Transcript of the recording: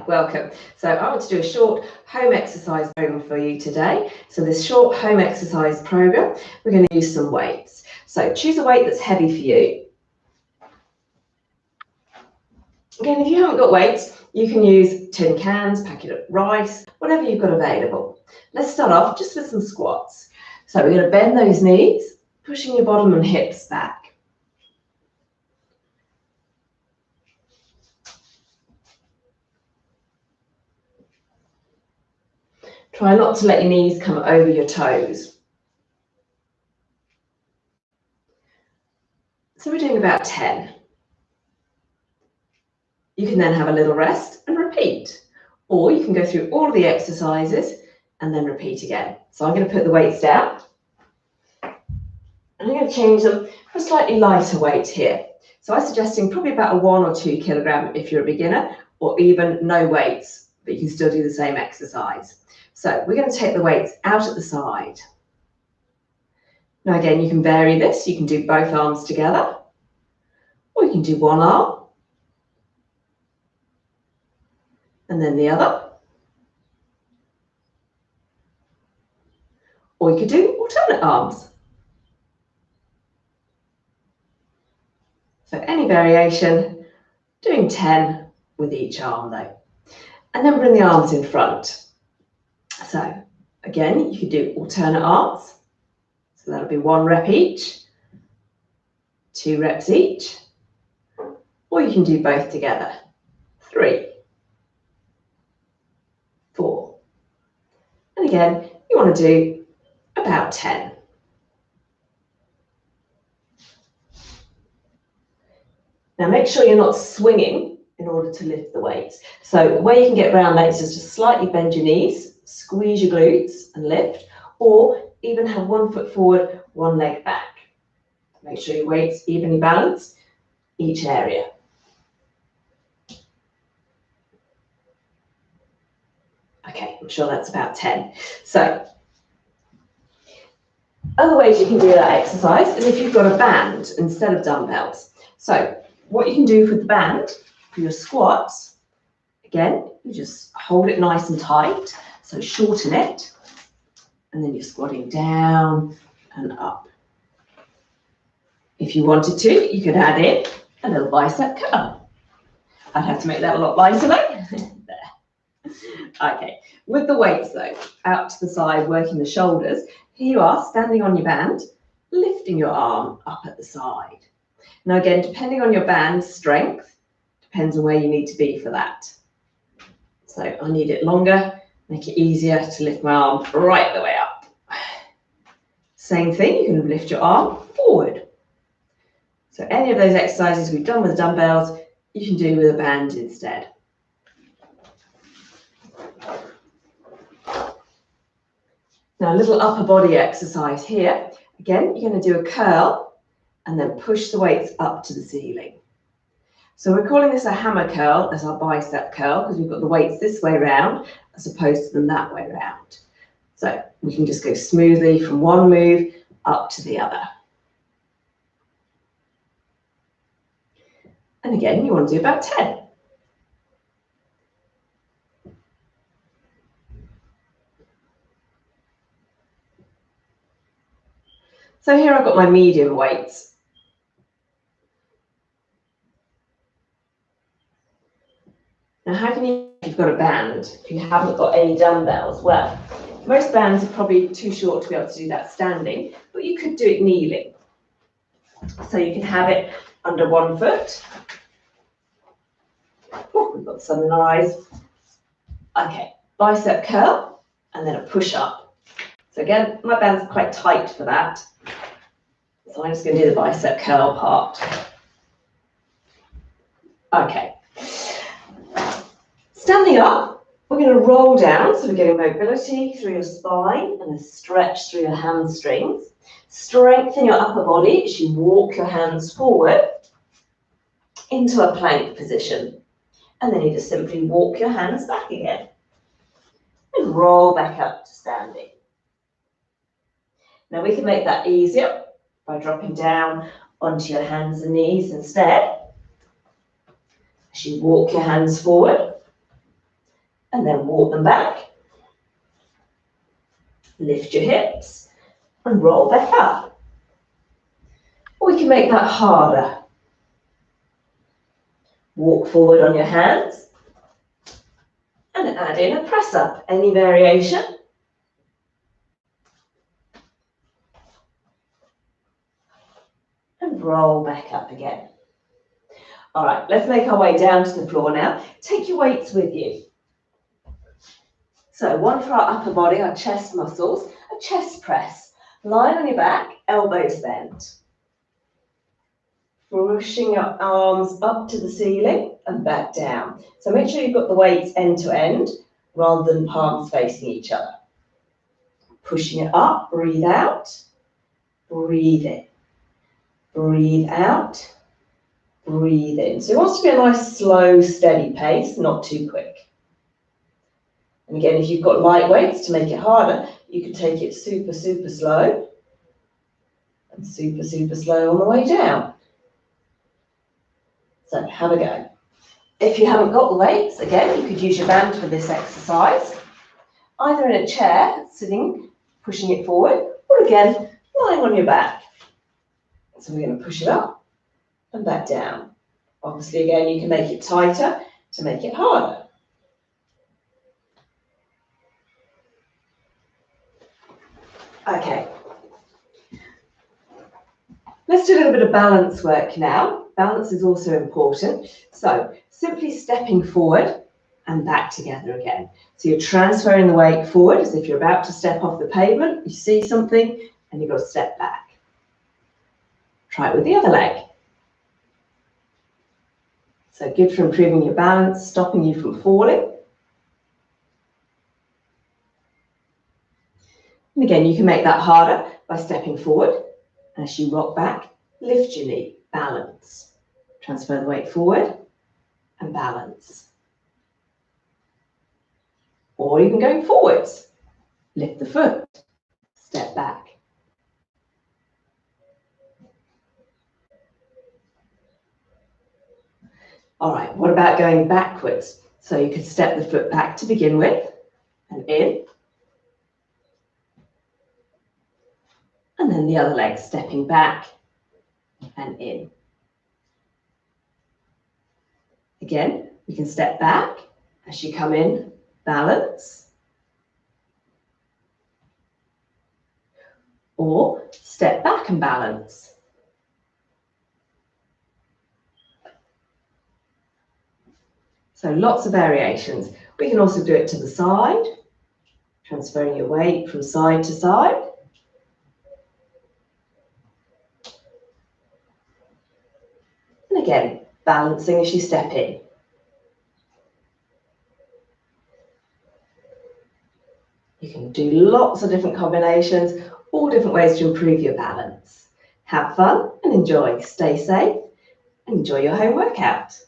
welcome. So I want to do a short home exercise program for you today. So this short home exercise program, we're going to use some weights. So choose a weight that's heavy for you. Again, if you haven't got weights, you can use tin cans, packet of rice, whatever you've got available. Let's start off just with some squats. So we're going to bend those knees, pushing your bottom and hips back. Try not to let your knees come over your toes. So we're doing about 10. You can then have a little rest and repeat. Or you can go through all of the exercises and then repeat again. So I'm going to put the weights down. And I'm going to change them for a slightly lighter weight here. So I'm suggesting probably about a 1 or 2 kilogram if you're a beginner, or even no weights, but you can still do the same exercise. So we're going to take the weights out at the side. Now again, you can vary this. You can do both arms together, or you can do one arm and then the other. Or you could do alternate arms. So any variation, doing 10 with each arm though. And then bring the arms in front. So again, you could do alternate arms. So that'll be 1 rep each, 2 reps each, or you can do both together. 3, 4. And again, you want to do about 10. Now make sure you're not swinging in order to lift the weights. So the way you can get around that is just slightly bend your knees, squeeze your glutes and lift, or even have 1 foot forward, 1 leg back. Make sure your weights evenly balance each area. Okay, I'm sure that's about 10. So other ways you can do that exercise is if you've got a band instead of dumbbells. So what you can do for the band, for your squats, again, you just hold it nice and tight. So shorten it, and then you're squatting down and up. If you wanted to, you could add in a little bicep curl. I'd have to make that a lot lighter though. There. Okay, with the weights though, out to the side, working the shoulders, here you are standing on your band, lifting your arm up at the side. Now again, depending on your band strength, depends on where you need to be for that. So I need it longer, make it easier to lift my arm right the way up. Same thing, you can lift your arm forward. So any of those exercises we've done with dumbbells, you can do with a band instead. Now a little upper body exercise here. Again, you're going to do a curl and then push the weights up to the ceiling. So we're calling this a hammer curl as our bicep curl because we've got the weights this way round as opposed to them that way round. So we can just go smoothly from one move up to the other. And again, you want to do about 10. So here I've got my medium weights. Now how can you, if you've got a band, if you haven't got any dumbbells? Well, most bands are probably too short to be able to do that standing, but you could do it kneeling. So you can have it under 1 foot. Oh, we've got the sun in our eyes. Okay, bicep curl, and then a push up. So again, my band's quite tight for that. So I'm just going to do the bicep curl part. Okay. Standing up, we're going to roll down, so we're getting mobility through your spine and a stretch through your hamstrings. Strengthen your upper body as you walk your hands forward into a plank position. And then you just simply walk your hands back again. And roll back up to standing. Now we can make that easier by dropping down onto your hands and knees instead. As you walk your hands forward. and then walk them back. Lift your hips and roll back up. Or we can make that harder. Walk forward on your hands and add in a press up, any variation. And roll back up again. All right, let's make our way down to the floor now. Take your weights with you. So one for our upper body, our chest muscles, a chest press. Lying on your back, elbows bent. Pushing your arms up to the ceiling and back down. So make sure you've got the weights end to end rather than palms facing each other. Pushing it up, breathe out, breathe in. Breathe out, breathe in. So it wants to be a nice, slow, steady pace, not too quick. And again, if you've got light weights to make it harder, you can take it super, super slow and super, super slow on the way down. So have a go. If you haven't got the weights, again, you could use your band for this exercise, either in a chair, sitting, pushing it forward, or again, lying on your back. So we're going to push it up and back down. Obviously, again, you can make it tighter to make it harder. Okay. Let's do a little bit of balance work now. Balance is also important. So simply stepping forward and back together again. So you're transferring the weight forward as if you're about to step off the pavement. You see something and you've got to step back. Try it with the other leg. So good for improving your balance, stopping you from falling. And again, you can make that harder by stepping forward. As you rock back, lift your knee, balance. Transfer the weight forward and balance. Or you can go forwards. Lift the foot, step back. All right, what about going backwards? So you could step the foot back to begin with and in. And then the other leg stepping back and in. Again, you can step back as you come in, balance. Or step back and balance. So lots of variations. We can also do it to the side, transferring your weight from side to side. And again, balancing as you step in. You can do lots of different combinations, all different ways to improve your balance. Have fun and enjoy. Stay safe and enjoy your home workout.